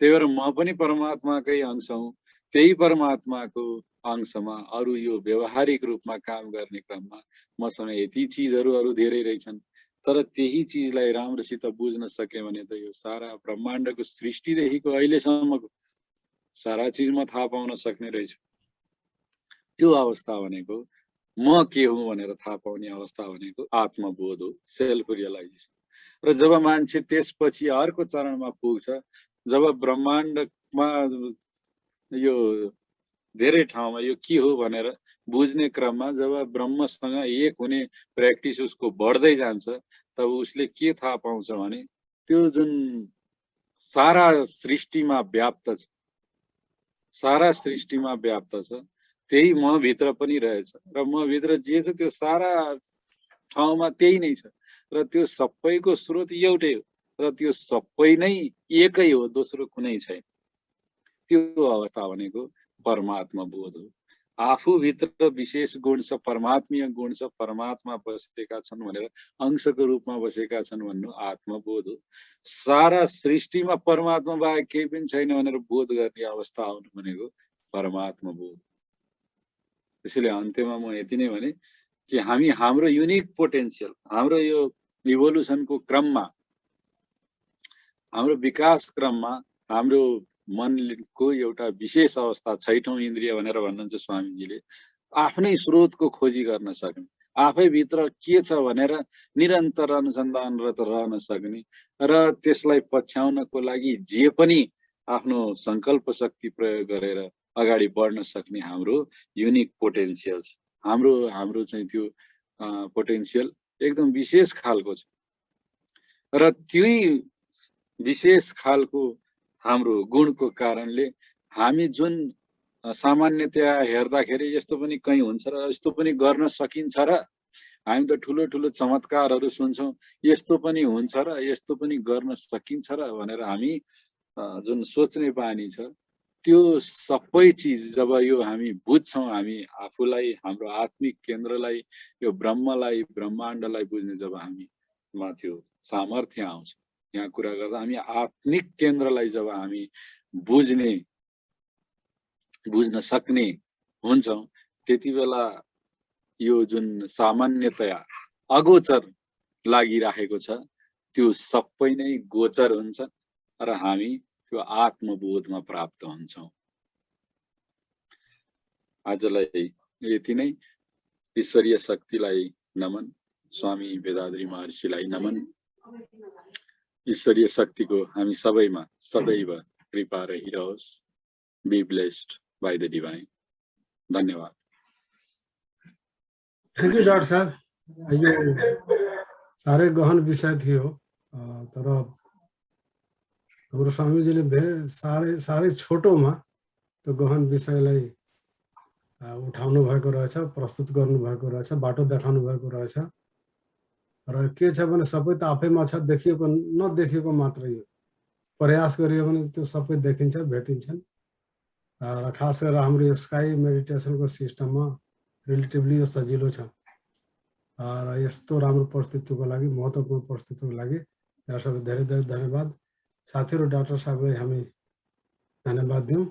त्यही भएर म पनि परमात्माकै अंश हुँ। त्यही परमात्माको अंशमा अरू यो व्यवहारिक रूपमा काम गर्ने क्रममा मसँग यति चिजहरू अरू धेरै रहेछन्। तर त्यही चिजलाई राम्रोसित बुझ्न सके भने त यो सारा ब्रह्माण्डको सृष्टिदेखिको अहिलेसम्मको सारा चिज म थाहा पाउन सक्ने रहेछु। त्यो अवस्था भनेको म के हुँ भनेर थाहा पाउने अवस्था भनेको आत्मबोध हो, सेल्फ रियलाइजेसन। र जब मान्छे त्यसपछि अर्को चरणमा पुग्छ, जब ब्रह्माण्डमा यो धेरै ठाउँमा यो के हो भनेर बुझ्ने क्रममा जब ब्रह्मसँग एक हुने प्र्याक्टिस उसको बढ्दै जान्छ, तब उसले के थाहा पाउँछ भने त्यो जुन सारा सृष्टिमा व्याप्त छ, सारा सृष्टिमा व्याप्त छ, त्यही म भित्र पनि रहेछ र म भित्र जे छ त्यो सारा ठाउँमा त्यही नै छ र त्यो सबैको स्रोत एउटै हो र त्यो सबै नै एकै हो, दोस्रो कुनै छैन। त्यो अवस्था भनेको परमात्मा बोध हो। आफूभित्र विशेष गुण छ, परमात्मीय गुण छ, परमात्मा बसेका छन् भनेर अंशको रूपमा बसेका छन् भन्नु आत्मबोध हो। सारा सृष्टिमा परमात्मा बाहेक केही पनि छैन भनेर बोध गर्ने अवस्था आउनु भनेको परमात्मा बोध। त्यसैले अन्त्यमा म यति नै भने कि हामी हाम्रो युनिक पोटेन्सियल, हाम्रो यो इभोल्युसनको क्रममा, हाम्रो विकास क्रममा हाम्रो मनको एउटा विशेष अवस्था, छैठौं इन्द्रिय भनेर भन्नुहुन्छ स्वामीजीले, आफ्नै स्रोतको खोजी गर्न सक्ने, आफै भित्र के छ भनेर निरन्तर अनुसन्धानरत रहन सक्ने र त्यसलाई पछ्याउनको लागि जे पनि आफ्नो संकल्प शक्ति प्रयोग गरेर अगाडि बढ्न सक्ने हाम्रो युनिक पोटेन्सियल छ। हाम्रो चाहिँ त्यो पोटेन्सियल एकदम विशेष खालको छ र त्यही विशेष खालको हाम्रो गुणको कारणले हामी जुन सामान्यतया हेर्दाखेरि यस्तो पनि कहीँ हुन्छ र यस्तो पनि गर्न सकिन्छ र हामी त ठुलो ठुलो चमत्कारहरू सुन्छौँ, यस्तो पनि हुन्छ र यस्तो पनि गर्न सकिन्छ र भनेर हामी जुन सोच्ने बानी छ, त्यो सबै चिज जब यो हामी बुझ्छौँ, हामी आफूलाई, हाम्रो आत्मिक केन्द्रलाई, यो ब्रह्मलाई, ब्रह्माण्डलाई बुझ्ने जब हामीमा त्यो सामर्थ्य आउँछ, यहाँ कुरा गर्दा हामी आत्मिक केन्द्रलाई जब हामी बुझ्न सक्ने हुन्छौँ, त्यति बेला यो जुन सामान्यतया अगोचर लागिरहेको छ त्यो सबै नै गोचर हुन्छ र हामी त्यो आत्मबोधमा प्राप्त हुन्छौँ। आजलाई यति नै। ईश्वरीय शक्तिलाई नमन, स्वामी वेदाद्री महर्षिलाई नमन। ईश्वरीय शक्तिको हामी सबैमा सदैव कृपा रहिरहोस्। Be blessed by the divine. धन्यवाद। थैंक यू डॉक्टर साहब। यो साह्रै गहन विषय थियो, तर हाम्रो स्वामीजीले साह्रै छोटोमा त्यो गहन विषयलाई उठाउनु भएको रहेछ, प्रस्तुत गर्नु भएको रहेछ, बाटो देखाउनु भएको रहेछ। र के छ भने सबै त आफैमा छ, देखिएको नदेखिएको मात्रै हो। प्रयास गरियो भने त्यो सबै देखिन्छ, भेटिन्छन्। र खास गरेर हाम्रो स्काई मेडिटेसनको सिस्टममा रिलेटिभली यो सजिलो छ। र यस्तो राम्रो प्रस्तुतिको लागि, महत्त्वपूर्ण प्रस्तुतिको लागि यहाँ सबै धेरै धेरै धन्यवाद। साथीहरू, डाक्टर साहबलाई हामी धन्यवाद दिउँ।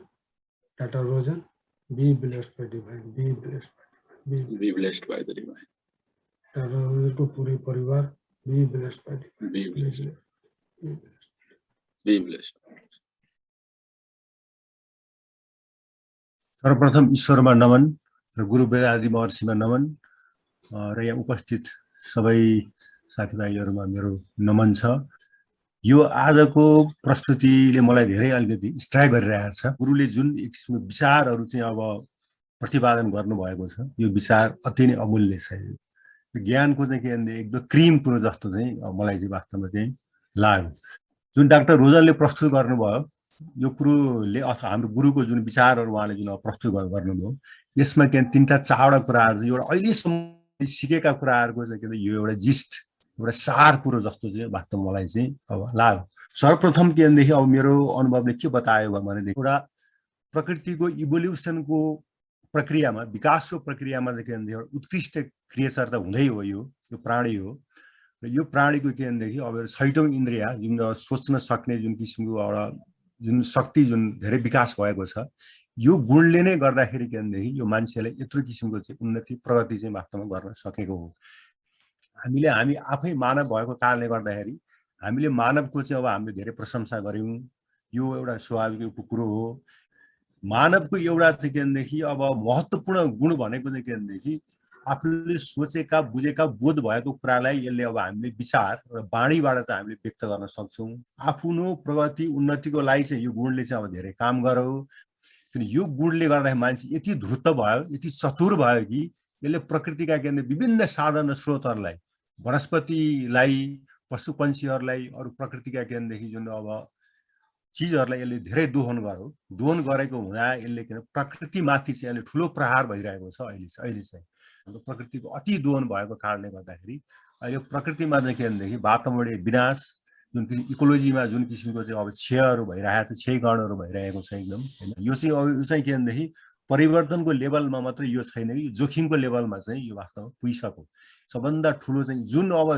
Doctor Rojan, be blessed by divine, be blessed by divine, be blessed by the divine. Doctor रोजनको पूरै परिवार be blessed by divine, be blessed, be blessed. सर्वप्रथम ईश्वरमा नमन र गुरु वेदाद्री महर्षिमा नमन र यहाँ उपस्थित सबै साथीभाइहरूमा मेरो नमन छ। यो आजको प्रस्तुतिले मलाई धेरै अलिकति स्ट्राइक गरिरहेको छ। गुरुले जुन एक किसिमको विचारहरू चाहिँ अब प्रतिपादन गर्नुभएको छ, यो विचार अति नै अमूल्य छ। ज्ञानको चाहिँ के भन्दा एकदम क्रिम कुरो जस्तो चाहिँ मलाई चाहिँ वास्तवमा चाहिँ लाग्यो। जुन डाक्टर रोजनले प्रस्तुत गर्नुभयो यो कुरोले, अथवा हाम्रो गुरुको जुन विचारहरू उहाँले जुन प्रस्तुत गर्नुभयो, यसमा के तीनटा चारवटा कुराहरू, एउटा अहिलेसम्म सिकेका कुराहरूको चाहिँ के यो एउटा जिस्ट, एउटा सार कुरो जस्तो चाहिँ वास्तव मलाई चाहिँ अब लाग्यो। सर्वप्रथम के भनेदेखि अब मेरो अनुभवले के बतायो भनेदेखि एउटा प्रकृतिको इभोल्युसनको प्रक्रियामा, विकासको प्रक्रियामा चाहिँ के भनेदेखि एउटा उत्कृष्ट क्रिएचर त हुँदै हो, यो प्राणी हो। र यो प्राणीको के भनेदेखि अब छैठौं इन्द्रिय जुन सोच्न सक्ने जुन किसिमको एउटा जुन शक्ति, जुन धेरै विकास भएको छ, यो गुणले नै गर्दाखेरि के भनेदेखि यो मान्छेलाई यत्रो किसिमको चाहिँ उन्नति प्रगति चाहिँ वास्तवमा गर्न सकेको हो। हामी आफै मानव भएको कारणले गर्दाखेरि हामीले मानवको चाहिँ अब हामीले धेरै प्रशंसा गर्यौं, यो एउटा स्वाभाविक कुरो हो। मानवको एउटा चाहिँ के भनेदेखि अब महत्त्वपूर्ण गुण भनेको चाहिँ के भनेदेखि आफूले सोचेका, बुझेका, बोध भएको कुरालाई यसले अब हामीले विचार र वाणीबाट चाहिँ हामीले व्यक्त गर्न सक्छौँ। आफ्नो प्रगति उन्नतिको लागि चाहिँ यो गुणले चाहिँ अब धेरै काम गर्यो। किन यो गुणले गर्दाखेरि मान्छे यति धूर्त भयो, यति चतुर भयो कि यसले प्रकृतिका के विभिन्न साधन र स्रोतहरूलाई, वनस्पतिलाई, पशु पन्छीहरूलाई, अरू प्रकृतिका के भनेदेखि जुन अब चिजहरूलाई यसले धेरै दोहन गर्यो। दोहन गरेको हुँदा यसले किन प्रकृतिमाथि चाहिँ यसले ठुलो प्रहार भइरहेको छ अहिले चाहिँ। प्रकृतिको अति दोहन भएको कारणले गर्दाखेरि अहिले प्रकृतिमा चाहिँ के भनेदेखि वातावरणीय विनाश, जुन इकोलोजीमा जुन किसिमको चाहिँ अब क्षयहरू भइरहेको छ, क्षयकरणहरू भइरहेको छ एकदम होइन। यो चाहिँ अब यो चाहिँ के भनेदेखि परिवर्तनको लेभलमा मात्रै यो छैन कि जोखिमको लेभलमा चाहिँ यो वास्तवमा पुगिसक्यो। सबभन्दा ठुलो चाहिँ जुन अब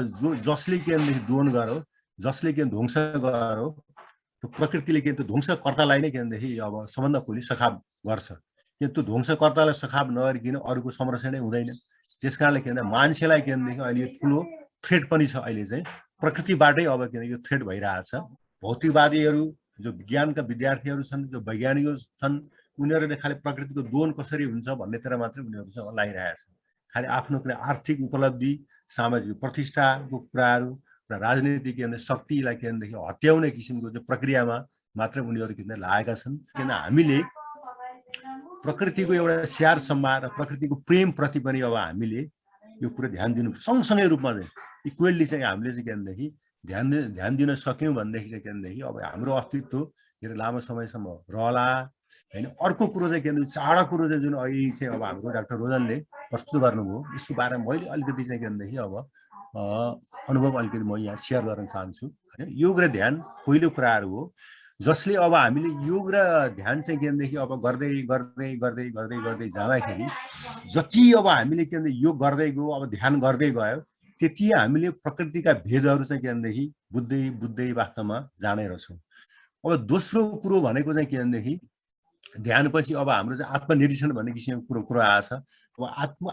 जसले के भनेदेखि दोहन गर्यो, जसले के ध्वंस गर्यो, त्यो प्रकृतिले के त्यो ध्वंसकर्तालाई नै के भनेदेखि अब सबभन्दा पहिले सखाप गर्छ। किन त्यो ध्वंसकर्तालाई सखाप नगरिकन अरूको संरक्षणै हुँदैन। त्यस कारणले के भन्दा मान्छेलाई के भनेदेखि अहिले यो ठुलो थ्रेट पनि छ। अहिले चाहिँ प्रकृतिबाटै अब किन यो थ्रेट भइरहेछ। भौतिकवादीहरू जो विज्ञानका विद्यार्थीहरू छन्, जो वैज्ञानिकहरू छन्, उनीहरूले खालि प्रकृतिको दोहन कसरी हुन्छ भन्नेतिर मात्रै उनीहरू चाहिँ लागिरहेछ। खालि आफ्नो कुनै आर्थिक उपलब्धि, सामाजिक प्रतिष्ठाको कुराहरू र राजनीतिक शक्तिलाई के भनेदेखि हत्याउने किसिमको चाहिँ प्रक्रियामा मात्रै उनीहरू किन लागेका छन्। किन हामीले प्रकृतिको एउटा स्याहार सम्मान र प्रकृतिको प्रेमप्रति पनि अब हामीले यो कुरा ध्यान दिनु, सँगसँगै रूपमा चाहिँ इक्वेल्ली चाहिँ हामीले चाहिँ के भनेदेखि ध्यान दिन सक्यौँ भनेदेखि चाहिँ के भनेदेखि अब हाम्रो अस्तित्व धेरै लामो समयसम्म रहला होइन। अर्को कुरो चाहिँ के भने चाँडो कुरो चाहिँ जुन अहिले चाहिँ अब हाम्रो डाक्टर रोजनले प्रस्तुत गर्नुभयो, यसको बारेमा मैले अलिकति चाहिँ के भनेदेखि अब अनुभव अलिकति म यहाँ सेयर गर्न चाहन्छु होइन। योग र ध्यान पहिलो कुराहरू हो जसले अब हामीले योग र ध्यान चाहिँ के भनेदेखि अब गर्दै गर्दै गर्दै गर्दै गर्दै जाँदाखेरि जति अब हामीले के भने योग गर्दै गयो, अब ध्यान गर्दै गयो, त्यति हामीले प्रकृतिका भेदहरू चाहिँ के भनेदेखि बुझ्दै बुझ्दै वास्तवमा जाने रहेछौँ। अब दोस्रो कुरो भनेको चाहिँ के भनेदेखि ध्यानपछि अब हाम्रो चाहिँ आत्मनिरीक्षण भन्ने किसिमको कुरो आएछ। अब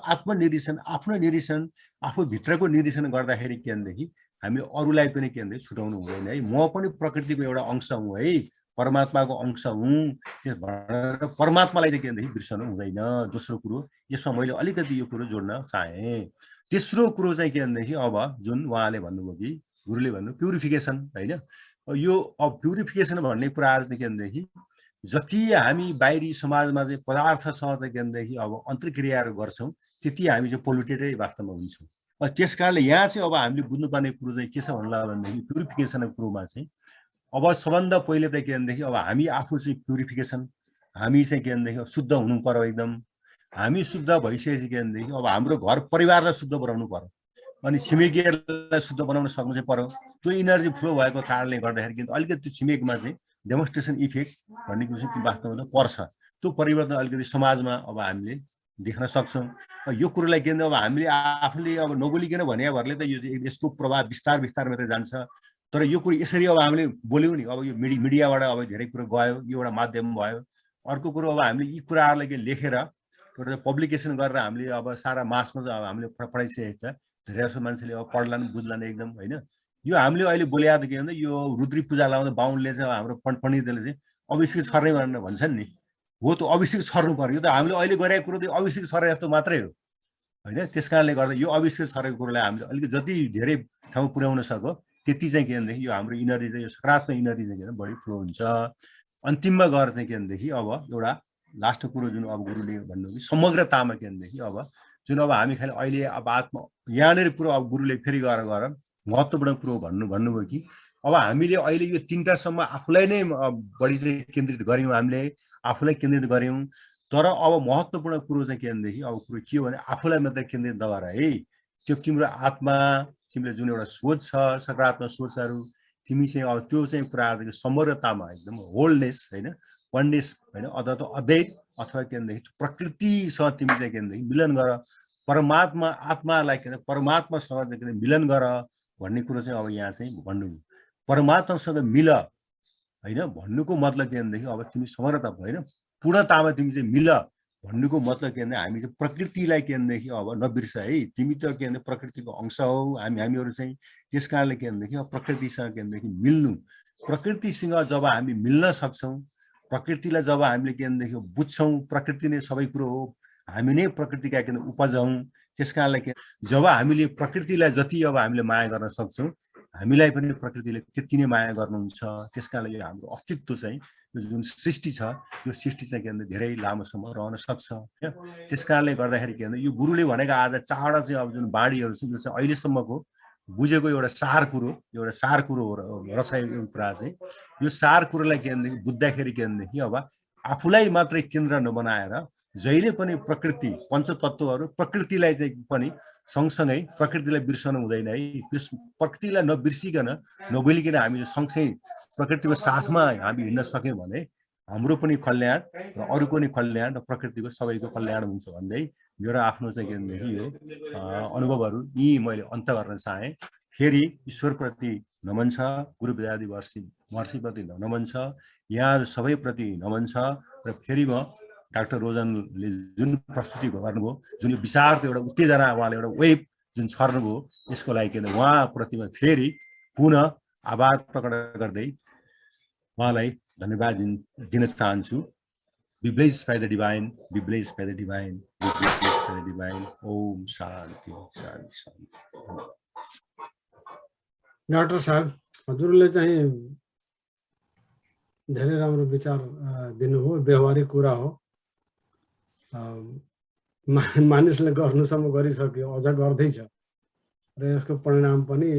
आत्मनिरीक्षण, आफ्नो निरीक्षण, आफूभित्रको निरीक्षण गर्दाखेरि के भनेदेखि हामीले अरूलाई पनि के भनेदेखि छुटाउनु हुँदैन है। म पनि प्रकृतिको एउटा अंश हुँ है, परमात्माको अंश हुँ, त्यस भनेर परमात्मालाई चाहिँ के भनेदेखि बिर्सनु हुँदैन। दोस्रो कुरो यसमा मैले अलिकति यो कुरो जोड्न चाहेँ। तेस्रो कुरो चाहिँ के भनेदेखि अब जुन उहाँले भन्नुभयो कि गुरुले भन्नु प्युरिफिकेसन होइन। यो अब प्युरिफिकेसन भन्ने कुराहरू चाहिँ के भनेदेखि जति हामी बाहिरी समाजमा चाहिँ पदार्थसँग चाहिँ के भनेदेखि अब अन्तर्क्रियाहरू गर्छौँ त्यति हामी चाहिँ पोल्युटेडै वास्तवमा हुन्छौँ। त्यस कारणले यहाँ चाहिँ अब हामीले बुझ्नुपर्ने कुरो चाहिँ के छ भन्ला भनेदेखि प्युरिफिकेसनको कुरोमा चाहिँ अब सबभन्दा पहिले त के भनेदेखि अब हामी आफू चाहिँ प्युरिफिकेसन, हामी चाहिँ के भनेदेखि शुद्ध हुनु पर्यो एकदम। हामी शुद्ध भइसकेपछि के भनेदेखि अब हाम्रो घर परिवारलाई शुद्ध बनाउनु पर्यो, अनि छिमेकीहरूलाई शुद्ध बनाउन सक्नु चाहिँ पर्यो। त्यो इनर्जी फ्लो भएको कारणले गर्दाखेरि अलिकति त्यो छिमेकमा चाहिँ डेमोन्स्ट्रेसन इफेक्ट भन्ने कुरो चाहिँ वास्तवमा पर्छ। त्यो परिवर्तन अलिकति समाजमा अब हामीले देख्न सक्छौँ। यो कुरोलाई के अब हामीले आफूले अब नबोलिकन भने भरले त यसको प्रभाव बिस्तार बिस्तार मात्रै जान्छ। तर यो कुरो यसरी अब हामीले बोल्यौँ नि, अब यो मिडियाबाट अब धेरै कुरो गयो, यो एउटा माध्यम भयो। अर्को कुरो अब हामीले यी कुराहरूलाई के लेखेर एउटा पब्लिकेसन गरेर हामीले अब सारा मासमा चाहिँ अब हामीले पढाइसकेको छ। धेरै जसो मान्छेले अब पढ्लान् बुझ्लान् एकदम होइन। यो हामीले अहिले बोलेको त के भन्दा यो रुद्री पूजा लाउँदा बाहुनले चाहिँ हाम्रो पण्डितले चाहिँ अभिषेक छर्ने भनेर भन्छन् नि, हो त्यो अभिषेक छर्नु पर्यो। यो त हामीले अहिले गरेको कुरो त अभिषेक छरे जस्तो मात्रै हो होइन। त्यस कारणले गर्दा यो अभिषेक छरेको कुरोलाई हामीले अलिकति जति धेरै ठाउँ पुर्याउन सक्यो त्यति चाहिँ के भनेदेखि यो हाम्रो इनर्जी चाहिँ यो सकारात्मक इनर्जी चाहिँ बढी फ्लो हुन्छ। अन्तिममा गएर चाहिँ के भनेदेखि अब एउटा लास्ट कुरो जुन अब गुरुले भन्नुभयो समग्रतामा के भनेदेखि अब जुन अब हामी खालि अहिले अब आत्मा यहाँनिर कुरो अब गुरुले फेरि गएर महत्त्वपूर्ण कुरो भन्नुभयो कि अब हामीले अहिले यो तिनवटासम्म आफूलाई नै बढी चाहिँ केन्द्रित गऱ्यौँ, हामीले आफूलाई केन्द्रित गऱ्यौँ। तर अब महत्त्वपूर्ण कुरो चाहिँ के भनेदेखि अब कुरो के हो भने आफूलाई मात्रै केन्द्रित नगर है। त्यो तिम्रो आत्मा, तिमीले जुन एउटा सोच छ सकारात्मक सोचहरू, तिमी चाहिँ अब त्यो चाहिँ कुराहरू समग्रतामा एकदम होलनेस होइन, वननेस होइन, अथवा त अद्वैत अथवा के भनेदेखि प्रकृतिसँग तिमी चाहिँ के भनेदेखि मिलन गर, परमात्मा आत्मालाई के परमात्मासँग चाहिँ के मिलन गर भन्ने कुरो चाहिँ अब यहाँ चाहिँ भन्नुभयो। परमात्मासँग मिल होइन भन्नुको मतलब के भनेदेखि अब तिमी समग्रता होइन पूर्णतामा तिमी चाहिँ मिल भन्नुको मतलब के भने हामी चाहिँ प्रकृतिलाई के भनेदेखि अब नबिर्स है। तिमी त के भने प्रकृतिको अंश हौ, हामीहरू चाहिँ। त्यस कारणले के भनेदेखि अब प्रकृतिसँग के भनेदेखि मिल्नु, प्रकृतिसँग जब हामी मिल्न सक्छौँ, प्रकृतिलाई जब हामीले के भनेदेखि बुझ्छौँ, प्रकृति नै सबै कुरो हो, हामी नै प्रकृतिका के उपज हौँ। त्यस कारणले के जब हामीले प्रकृतिलाई जति अब हामीले माया गर्न सक्छौँ, हामीलाई पनि प्रकृतिले त्यति नै माया गर्नुहुन्छ। त्यस कारणले यो हाम्रो अस्तित्व चाहिँ यो जुन सृष्टि छ यो सृष्टि चाहिँ के भन्दा धेरै लामोसम्म रहन सक्छ। त्यस कारणले गर्दाखेरि के भन्दा यो गुरुले भनेको आज चारवटा चाहिँ अब जुन बाणीहरू छ यो चाहिँ अहिलेसम्मको बुझेको एउटा सार कुरो रहेछ यो कुरा चाहिँ। यो सार कुरोलाई के भनेदेखि बुझ्दाखेरि के भनेदेखि अब आफूलाई मात्रै केन्द्र नबनाएर जहिले पनि प्रकृति पञ्चतत्त्वहरू प्रकृतिलाई चाहिँ पनि सँगसँगै प्रकृतिलाई बिर्सनु हुँदैन है। प्रकृतिलाई नबिर्सिकन नभुलिकन हामी सँगसँगै प्रकृतिको साथमा हामी हिँड्न सक्यौँ भने हाम्रो पनि कल्याण र अरूको पनि कल्याण र प्रकृतिको सबैको कल्याण हुन्छ भन्दै मेरो आफ्नो चाहिँ के भनेदेखि यो अनुभवहरू यी मैले अन्त गर्न चाहेँ। फेरि ईश्वरप्रति नमन छ, गुरु वेदादि महर्षिप्रति नमन छ, यहाँ सबैप्रति नमन छ। र फेरि म डाक्टर रोजनले जुन प्रस्तुति गर्नुभयो, जुन यो विचारको एउटा उत्तेजना उहाँले एउटा वेभ जुन छर्नुभयो, यसको लागि के भन्दा उहाँप्रति फेरि पुनः आभार प्रकट गर्दै उहाँलाई धन्यवाद दिन चाहन्छु। Be blessed by the divine, be blessed by the divine, be blessed by the divine. Om Shanti, Shanti, Shanti. Doctor साहब, हजुरले चाहिँ धेरै राम्रो विचार दिनुभयो, व्यवहारिक कुरा हो। मानिसले गर्नुसम्म गरिसक्यो, अझ गर्दैछ र यसको परिणाम पनि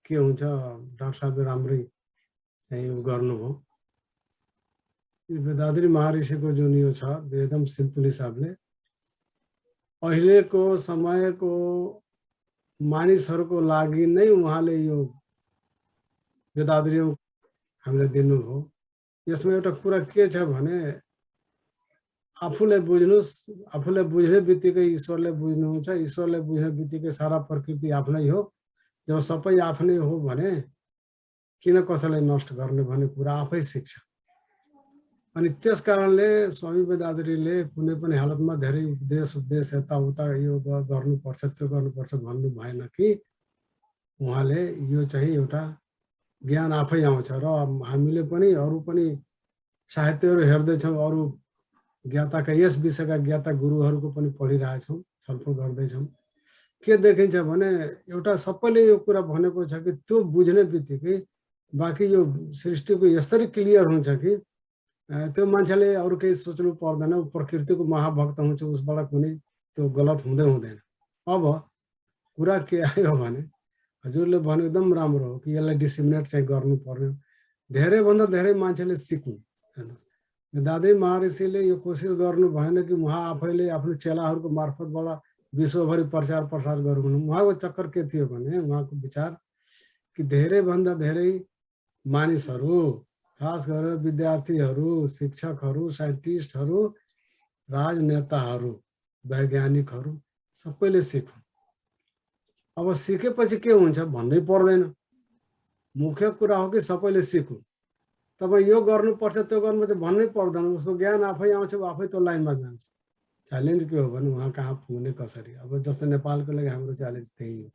के हुन्छ डाक्टर साहबले राम्रै चाहिँ गर्नुभयो। वेदाद्री महर्षिको जुन यो छ एकदम सिम्पल हिसाबले अहिलेको समयको मानिसहरूको लागि नै उहाँले यो वेदाद्री हामीलाई दिनुभयो। यसमा एउटा कुरा के छ भने आफूले बुझ्नुस्, आफूले बुझ्ने बित्तिकै ईश्वरले बुझ्नुहुन्छ, ईश्वरले बुझ्ने बित्तिकै सारा प्रकृति आफ्नै हो। जब सबै आफ्नै हो भने किन कसैलाई नष्ट गर्ने भन्ने कुरा आफै सिक्छ। अनि त्यस कारणले स्वामी वेदाद्रीले कुनै पनि हालतमा धेरै उपदेश यताउता यो गर्नुपर्छ त्यो गर्नुपर्छ भन्नु भएन कि उहाँले यो चाहिँ एउटा ज्ञान आफै आउँछ। र हामीले पनि अरू पनि साहित्यहरू हेर्दैछौँ, अरू ज्ञाताका यस विषयका ज्ञाता गुरुहरूको पनि पढिरहेछौँ, छलफल गर्दैछौँ। के देखिन्छ भने एउटा सबैले यो कुरा भनेको छ कि त्यो बुझ्ने बित्तिकै बाँकी यो सृष्टिको यसरी क्लियर हुन्छ कि त्यो मान्छेले अरू केही सोच्नु पर्दैन, प्रकृतिको महाभक्त हुन्छ, उसबाट कुनै त्यो गलत हुँदैन। अब कुरा के आयो भने हजुरले भने एकदम राम्रो हो कि यसलाई डिसिमिनेट चाहिँ गर्नु पर्यो, धेरैभन्दा धेरै मान्छेले सिक्नु। वेदाद्री महर्षिले यो कोसिस गर्नु भएन कि उहाँ आफैले आफ्नो चेलाहरूको मार्फतबाट विश्वभरि प्रचार प्रसार गर्नु। उहाँको चक्कर के थियो भने उहाँको विचार कि धेरैभन्दा धेरै मानिसहरू, खास गरेर विद्यार्थीहरू, शिक्षकहरू, साइन्टिस्टहरू, राजनेताहरू, वैज्ञानिकहरू सबैले सिक्नु। अब सिकेपछि के हुन्छ भन्नै पर्दैन, मुख्य कुरा हो कि सबैले सिक्नु। तपाईँ यो गर्नुपर्छ त्यो गर्नुपर्छ भन्नै पर्दैन, उसको ज्ञान आफै आउँछ, आफै त्यो लाइनमा जान्छ। च्यालेन्ज के हो भने उहाँ कहाँ पुग्ने कसरी। अब जस्तै नेपालको लागि हाम्रो च्यालेन्ज त्यही हो।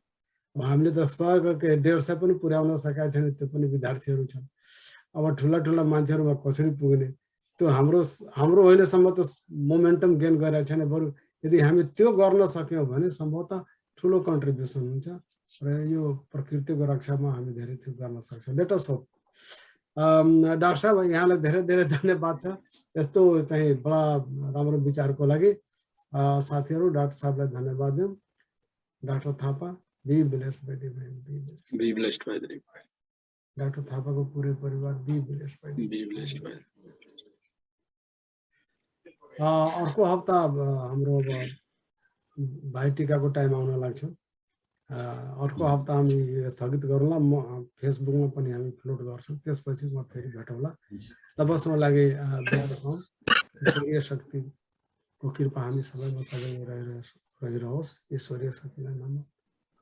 अब हामीले त 100 के 150 पनि पुर्याउन सकेका छैन, त्यो पनि विद्यार्थीहरू छन्। अब ठुला मान्छेहरूमा कसरी पुग्ने, त्यो हाम्रो अहिलेसम्म त मोमेन्टम गेन गरेको छैन। बरु यदि हामी त्यो गर्न सक्यौँ भने सम्भवतः ठुलो कन्ट्रिब्युसन हुन्छ र यो प्रकृतिको रक्षामा हामी धेरै थोक गर्न सक्छौँ। Let us hope. डाक्टर साहब, यहाँलाई धेरै धेरै धन्यवाद छ यस्तो चाहिँ बडा राम्रो विचारको लागि। साथीहरू, डाक्टर साहबलाई धन्यवाद दिउँ। Doctor Thapa, be blessed by divine, be blessed by divine. Doctor थापाको पुरै परिवार बी ब्लेस्ड बाइ डिभाइन। अर्को हप्ता हाम्रो भाइ टिकाको टाइम आउन लाग्छ। अर्को हप्ता हामी स्थगित गरौँला, म फेसबुकमा पनि हामी फ्लोट गर्छौँ, त्यसपछि म फेरि भेटौँला। तबसम्म लागि ईश्वरीय शक्तिको कृपा हामी सबैमा सबै रहिरहोस्। ईश्वरीय शक्तिलाई नमन।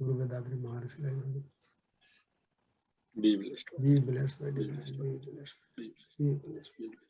गुरु वेदाद्री महर्षिलाई नमन। Be blessed by divine. Be blessed. Be blessed.